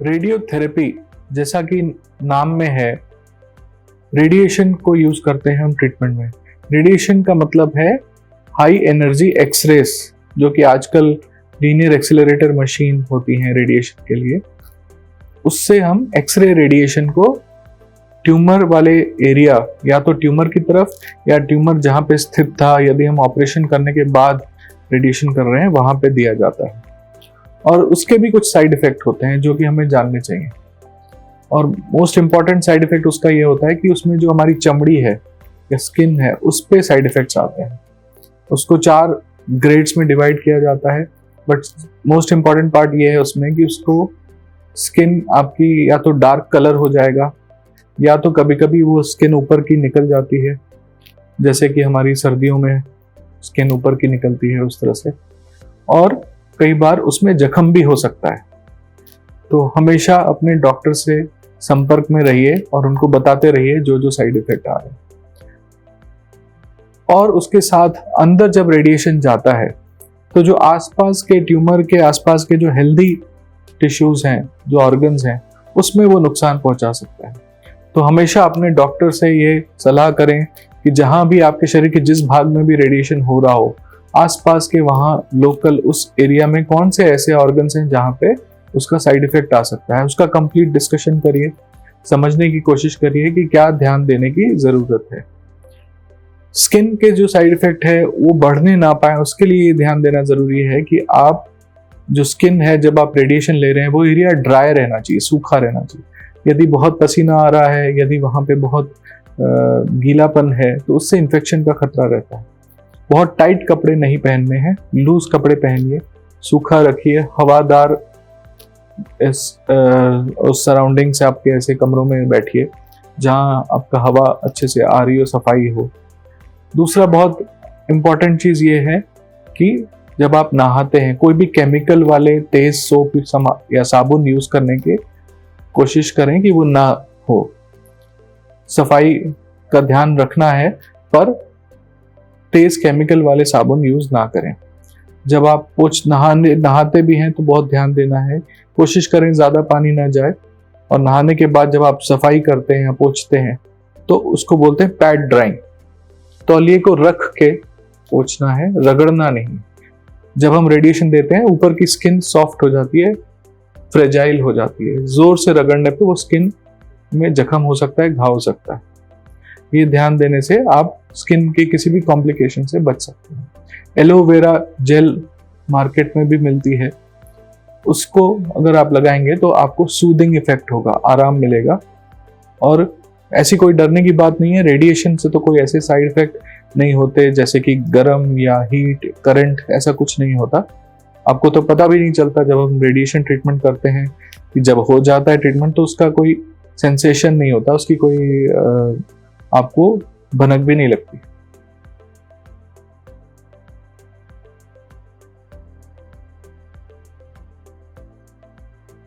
Radiotherapy जैसा कि नाम में है, रेडिएशन को यूज करते हैं हम ट्रीटमेंट में। रेडिएशन का मतलब है हाई एनर्जी एक्सरेस, जो कि आजकल लीनियर एक्सेलरेटर मशीन होती हैं रेडिएशन के लिए। उससे हम एक्सरे रेडिएशन को ट्यूमर वाले एरिया, या तो ट्यूमर की तरफ या ट्यूमर जहाँ पे स्थित था, यदि हम ऑपरेशन करने के बाद रेडिएशन कर रहे हैं, वहां पे दिया जाता है। और उसके भी कुछ साइड इफेक्ट होते हैं जो कि हमें जानने चाहिए। और मोस्ट इंपॉर्टेंट साइड इफेक्ट उसका ये होता है कि उसमें जो हमारी चमड़ी है या स्किन है, उस पे साइड इफेक्ट्स आते हैं। उसको 4 ग्रेड्स में डिवाइड किया जाता है, बट मोस्ट इंपॉर्टेंट पार्ट ये है उसमें कि उसको स्किन आपकी या तो डार्क कलर हो जाएगा, या तो कभी कभी वो स्किन ऊपर की निकल जाती है, जैसे कि हमारी सर्दियों में स्किन ऊपर की निकलती है उस तरह से, और कई बार उसमें जख्म भी हो सकता है। तो हमेशा अपने डॉक्टर से संपर्क में रहिए और उनको बताते रहिए जो जो साइड इफेक्ट आ रहे हैं। और उसके साथ अंदर जब रेडिएशन जाता है तो जो आसपास के ट्यूमर के आसपास के जो हेल्दी टिश्यूज हैं, जो ऑर्गन्स हैं, उसमें वो नुकसान पहुंचा सकता है। तो हमेशा अपने डॉक्टर से ये सलाह करें कि जहां भी आपके शरीर के जिस भाग में भी रेडिएशन हो रहा हो, आसपास के वहां लोकल उस एरिया में कौन से ऐसे ऑर्गन्स हैं जहां पे उसका साइड इफेक्ट आ सकता है, उसका कंप्लीट डिस्कशन करिए, समझने की कोशिश करिए कि क्या ध्यान देने की जरूरत है। स्किन के जो साइड इफेक्ट है वो बढ़ने ना पाए, उसके लिए ये ध्यान देना जरूरी है कि आप जो स्किन है, जब आप रेडिएशन ले रहे हैं, वो एरिया ड्राई रहना चाहिए, सूखा रहना चाहिए। यदि बहुत पसीना आ रहा है, यदि वहां पे बहुत गीलापन है, तो उससे इन्फेक्शन का खतरा रहता है। बहुत टाइट कपड़े नहीं पहनने हैं, लूज कपड़े पहनिए, सूखा रखिए, हवादार उस सराउंडिंग से आपके ऐसे कमरों में बैठिए जहां आपका हवा अच्छे से आ रही हो, सफाई हो। दूसरा बहुत इंपॉर्टेंट चीज ये है कि जब आप नहाते हैं, कोई भी केमिकल वाले तेज सोप या साबुन यूज करने की कोशिश करें कि वो ना हो। सफाई का ध्यान रखना है, पर तेज केमिकल वाले साबुन यूज ना करें। जब आप नहाते भी हैं तो बहुत ध्यान देना है, कोशिश करें ज्यादा पानी ना जाए। और नहाने के बाद जब आप सफाई करते हैं या पोंछते हैं, तो उसको बोलते हैं पैड ड्राइंग। तौलिए को रख के पोंछना है, रगड़ना नहीं। जब हम रेडिएशन देते हैं, ऊपर की स्किन सॉफ्ट हो जाती है, फ्रेजाइल हो जाती है। जोर से रगड़ने पे वो स्किन में जख्म हो सकता है, घाव हो सकता है। ये ध्यान देने से आप स्किन के किसी भी कॉम्प्लिकेशन से बच सकते हैं। एलोवेरा जेल मार्केट में भी मिलती है, उसको अगर आप लगाएंगे तो आपको सूदिंग इफेक्ट होगा, आराम मिलेगा। और ऐसी कोई डरने की बात नहीं है, रेडिएशन से तो कोई ऐसे साइड इफेक्ट नहीं होते जैसे कि गर्म या हीट, करंट, ऐसा कुछ नहीं होता। आपको तो पता भी नहीं चलता जब हम रेडिएशन ट्रीटमेंट करते हैं कि जब हो जाता है ट्रीटमेंट तो उसका कोई सेंसेशन नहीं होता, उसकी कोई आपको भनक भी नहीं लगती।